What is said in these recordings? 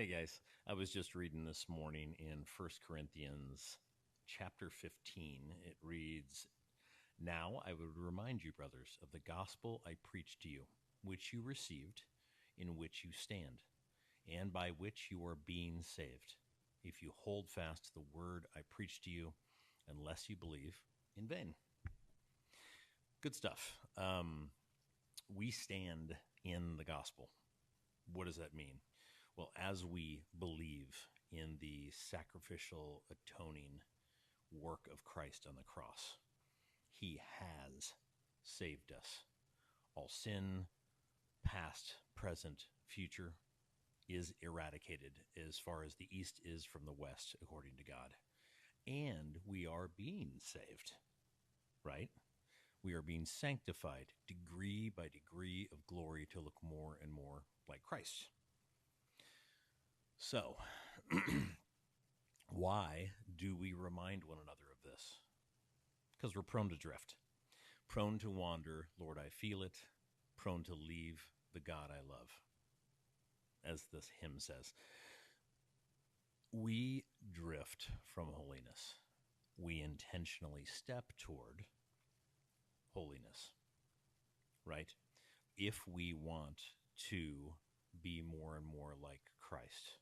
Hey guys, I was just reading this morning in First Corinthians chapter 15. It reads, "Now I would remind you, brothers, of the gospel I preached to you, which you received, in which you stand, and by which you are being saved, if you hold fast to the word I preached to you, unless you believe in vain." Good stuff. We stand in the gospel. What does that mean? Well, as we believe in the sacrificial atoning work of Christ on the cross, he has saved us. All sin, past, present, future, is eradicated as far as the east is from the west, according to God. And we are being saved, right? We are being sanctified degree by degree of glory to look more and more like Christ. So, why do we remind one another of this? Because we're prone to drift, prone to wander. Lord, I feel it. Prone to leave the God I love, as this hymn says. We drift from holiness. We intentionally step toward holiness, right? If we want to be more and more like Christ.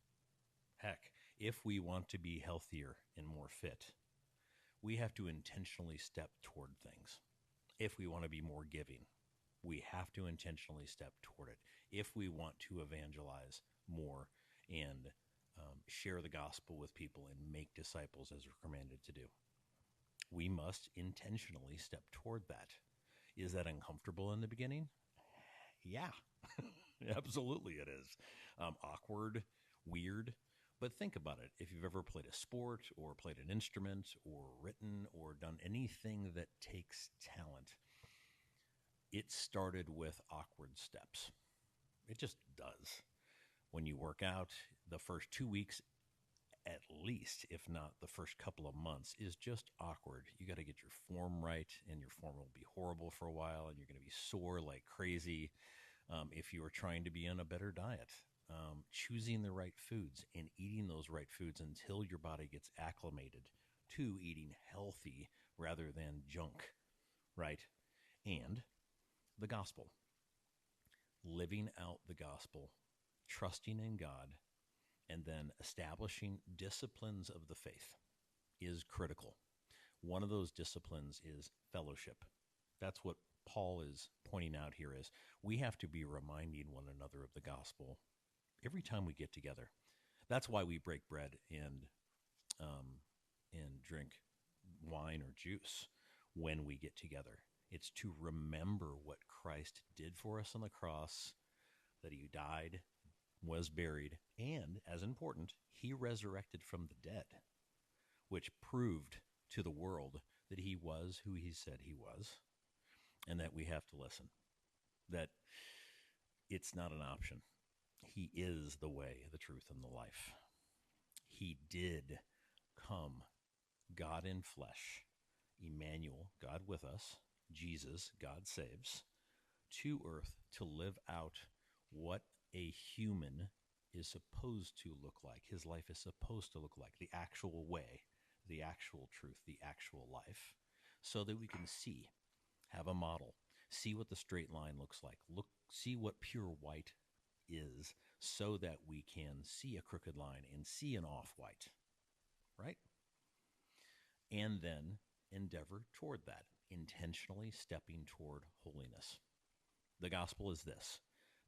Heck, if we want to be healthier and more fit, we have to intentionally step toward things. If we want to be more giving, we have to intentionally step toward it. If we want to evangelize more and share the gospel with people and make disciples as we're commanded to do, we must intentionally step toward that. Is that uncomfortable in the beginning? Yeah, absolutely it is. Awkward, weird. But think about it. If you've ever played a sport or played an instrument or written or done anything that takes talent, it started with awkward steps. It just does. When you work out, the first 2 weeks, at least, if not the first couple of months, is just awkward. You got to get your form right, and your form will be horrible for a while, and you're going to be sore like crazy. If you are trying to be on a better diet, choosing the right foods and eating those right foods until your body gets acclimated to eating healthy rather than junk, right? And the gospel, living out the gospel, trusting in God, and then establishing disciplines of the faith is critical. One of those disciplines is fellowship. That's what Paul is pointing out here is we have to be reminding one another of the gospel every time we get together. That's why we break bread and drink wine or juice when we get together. It's to remember what Christ did for us on the cross, that he died, was buried, and, as important, he resurrected from the dead, which proved to the world that he was who he said he was, and that we have to listen, that it's not an option. He is the way, the truth, and the life. He did come, God in flesh, Emmanuel, God with us, Jesus, God saves, to earth to live out what a human is supposed to look like. His life is supposed to look like the actual way, the actual truth, the actual life, so that we can see, have a model, see what the straight line looks like, see what pure white is, so that we can see a crooked line and see an off-white, right? And then endeavor toward that, intentionally stepping toward holiness. The gospel is this,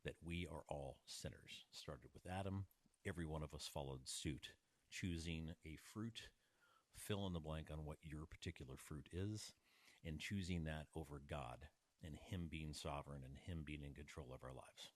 that we are all sinners. Started with Adam. Every one of us followed suit, choosing a fruit, fill in the blank on what your particular fruit is, and choosing that over God and him being sovereign and him being in control of our lives.